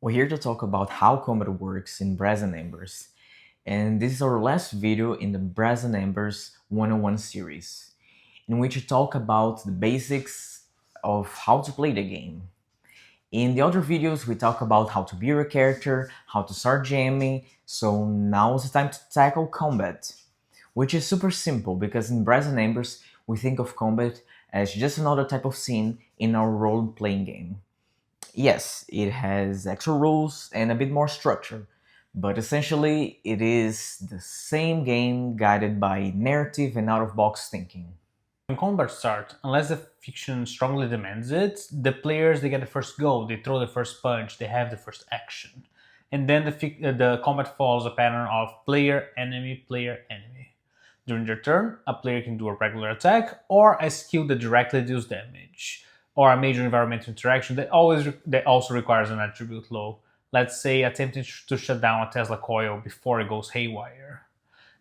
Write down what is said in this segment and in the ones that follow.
We're here to talk about how combat works in Brass Embers, and this is our last video in the Brass Embers 101 series, in which we talk about the basics of how to play the game. In the other videos, we talk about how to build your character, how to start jamming, so now it's time to tackle combat, which is super simple because in Brass Embers, we think of combat as just another type of scene in our role-playing game. Yes, it has extra rules and a bit more structure, but essentially it is the same game guided by narrative and out-of-box thinking. When combat starts, unless the fiction strongly demands it, the players they get the first go, they throw the first punch, they have the first action. And then the combat follows a pattern of player, enemy, player, enemy. During their turn, a player can do a regular attack or a skill that directly deals damage, or a major environmental interaction that also requires an attribute low. Let's say attempting to shut down a Tesla coil before it goes haywire.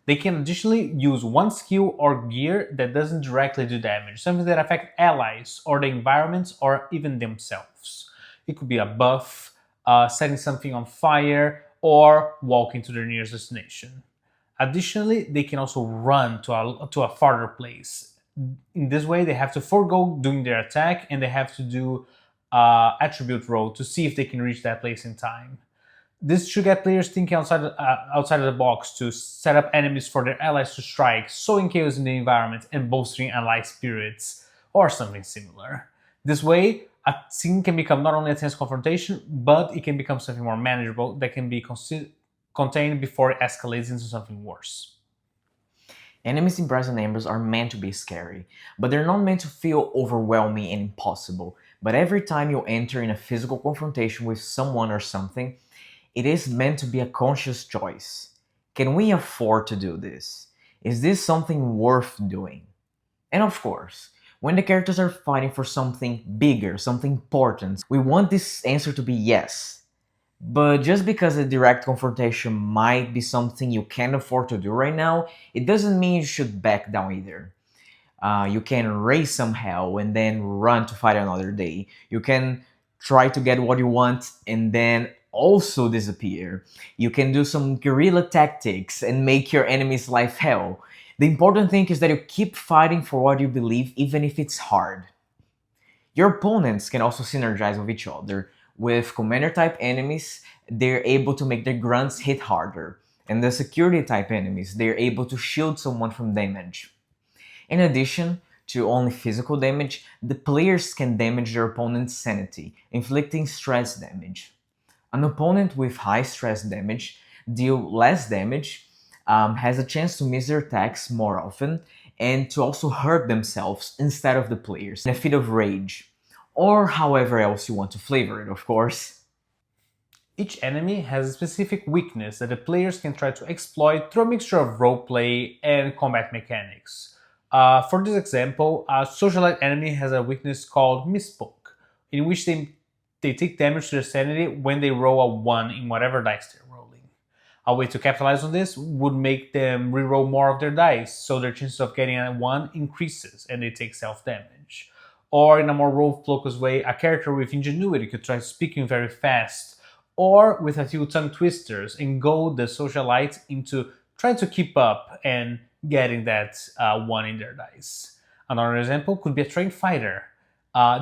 They can additionally use one skill or gear that doesn't directly do damage, something that affects allies or the environments or even themselves. It could be a buff, setting something on fire, or walking to their nearest destination. Additionally, they can also run to a farther place. In this way, they have to forego doing their attack and they have to do attribute roll to see if they can reach that place in time. This should get players thinking outside of the box to set up enemies for their allies to strike, sowing chaos in the environment and bolstering ally spirits, or something similar. This way, a scene can become not only a tense confrontation, but it can become something more manageable that can be contained before it escalates into something worse. Enemies in Brass Embers are meant to be scary, but they're not meant to feel overwhelming and impossible. But every time you enter in a physical confrontation with someone or something, it is meant to be a conscious choice. Can we afford to do this? Is this something worth doing? And of course, when the characters are fighting for something bigger, something important, we want this answer to be yes. But just because a direct confrontation might be something you can't afford to do right now, it doesn't mean you should back down either. You can raise some hell and then run to fight another day. You can try to get what you want and then also disappear. You can do some guerrilla tactics and make your enemy's life hell. The important thing is that you keep fighting for what you believe even if it's hard. Your opponents can also synergize with each other. With commander type enemies, they're able to make their grunts hit harder. And the security type enemies, they're able to shield someone from damage. In addition to only physical damage, the players can damage their opponent's sanity, inflicting stress damage. An opponent with high stress damage deal less damage, has a chance to miss their attacks more often, and to also hurt themselves instead of the players in a fit of rage. Or however else you want to flavor it, of course. Each enemy has a specific weakness that the players can try to exploit through a mixture of roleplay and combat mechanics. For this example, a socialite enemy has a weakness called Misspoke, in which they take damage to their sanity when they roll a 1 in whatever dice they're rolling. A way to capitalize on this would make them reroll more of their dice, so their chances of getting a 1 increases and they take self-damage. Or in a more role-focused way, a character with ingenuity could try speaking very fast, or with a few tongue twisters and goad the socialite into trying to keep up and getting that 1 in their dice. Another example could be a trained fighter.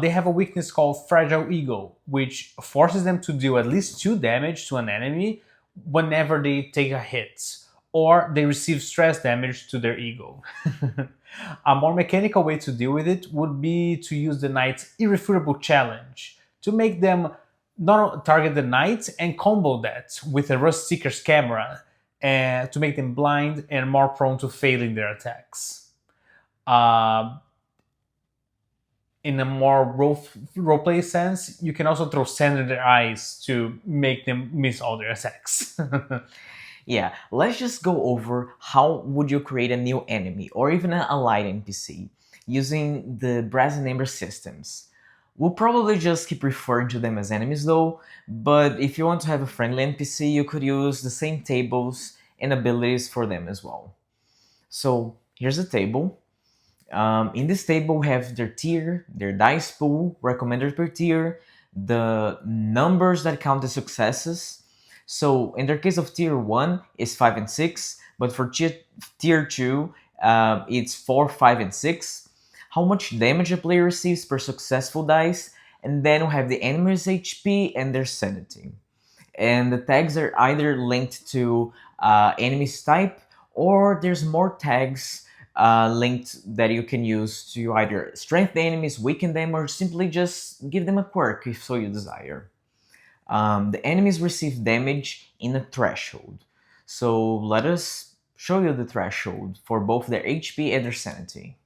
They have a weakness called Fragile Ego, which forces them to deal at least 2 damage to an enemy whenever they take a hit, or they receive stress damage to their ego. A more mechanical way to deal with it would be to use the knight's irrefutable challenge to make them not target the knight and combo that with a Rust Seeker's camera to make them blind and more prone to failing their attacks. Uh, in a more roleplay sense, you can also throw sand in their eyes to make them miss all their attacks. Yeah, let's just go over how would you create a new enemy or even an allied NPC using the Brass and Ember systems. We'll probably just keep referring to them as enemies though, but if you want to have a friendly NPC, you could use the same tables and abilities for them as well. So here's a table. In this table we have their tier, their dice pool, recommended per tier, the numbers that count as successes. So in the case of tier 1 is 5 and 6, but for tier 2 it's 4, 5 and 6. How much damage a player receives per successful dice, and then we have the enemy's HP and their sanity. And the tags are either linked to enemy's type, or there's more tags linked that you can use to either strengthen the enemies, weaken them, or simply just give them a quirk if so you desire. The enemies receive damage in a threshold. So let us show you the threshold for both their HP and their sanity.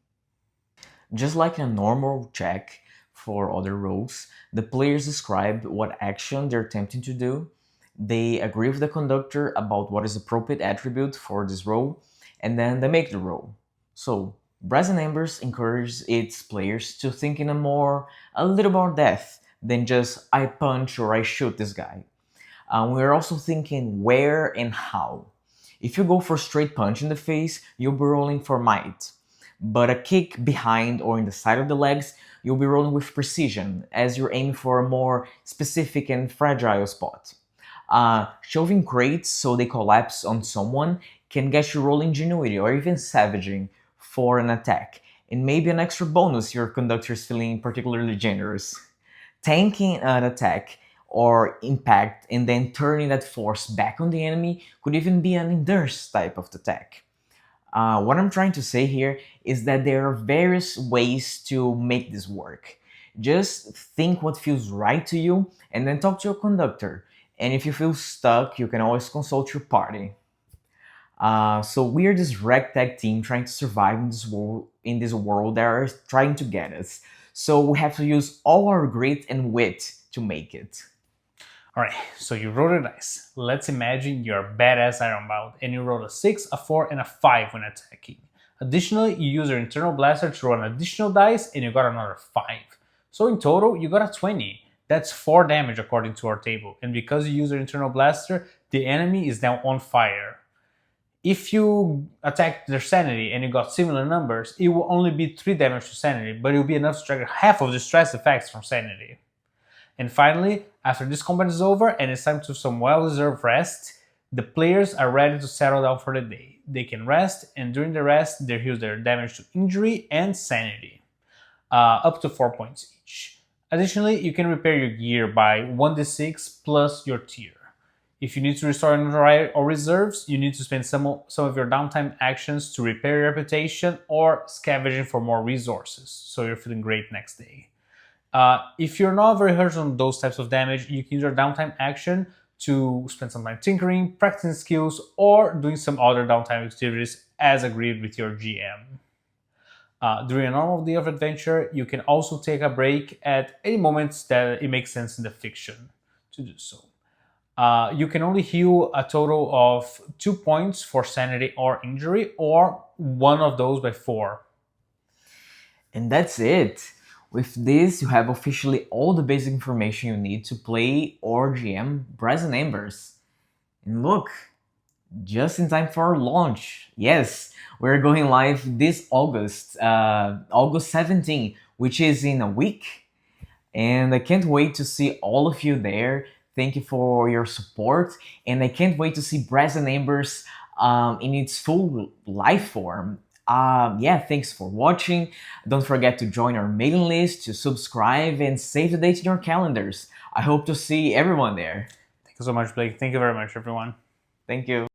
Just like a normal check for other roles, the players describe what action they're attempting to do. They agree with the conductor about what is appropriate attribute for this role, and then they make the roll. So, Brass Embers encourages its players to think in a little more depth than just I punch or I shoot this guy. We're also thinking where and how. If you go for straight punch in the face, you'll be rolling for might. But a kick behind or in the side of the legs, you'll be rolling with precision, as you're aiming for a more specific and fragile spot. Shoving crates so they collapse on someone can get you rolling ingenuity or even savaging for an attack, and maybe an extra bonus your conductor is feeling particularly generous. Tanking an attack or impact and then turning that force back on the enemy could even be an endurance type of attack. What I'm trying to say here is that there are various ways to make this work. Just think what feels right to you and then talk to your conductor. And if you feel stuck, you can always consult your party. So we are this ragtag team trying to survive in this world that are trying to get us. So we have to use all our grit and wit to make it. Alright, so you rolled a dice. Let's imagine you're a badass Ironbound and you rolled a 6, a 4, and a 5 when attacking. Additionally, you use your internal blaster to roll an additional dice and you got another 5. So in total, you got a 20. That's 4 damage according to our table. And because you use your internal blaster, the enemy is now on fire. If you attack their sanity and you got similar numbers, it will only be 3 damage to sanity, but it will be enough to trigger half of the stress effects from sanity. And finally, after this combat is over and it's time to some well-deserved rest, the players are ready to settle down for the day. They can rest, and during the rest, they use their damage to injury and sanity, up to 4 points each. Additionally, you can repair your gear by 1d6 plus your tier. If you need to restore notoriety or reserves, you need to spend some of your downtime actions to repair your reputation or scavenging for more resources, so you're feeling great next day. If you're not very hurt on those types of damage, you can use your downtime action to spend some time tinkering, practicing skills, or doing some other downtime activities as agreed with your GM. During a normal day of adventure, you can also take a break at any moments that it makes sense in the fiction to do so. You can only heal a total of 2 points for sanity or injury, or one of those by 4. And that's it. With this, you have officially all the basic information you need to play or GM Brass Embers. And look, just in time for our launch. Yes, we're going live this August, August 17, which is in a week. And I can't wait to see all of you there. Thank you for your support. And I can't wait to see Brass Embers in its full life form. Yeah, thanks for watching. Don't forget to join our mailing list, to subscribe, and save the date in your calendars. I hope to see everyone there. Thank you so much, Blake. Thank you very much, everyone. Thank you.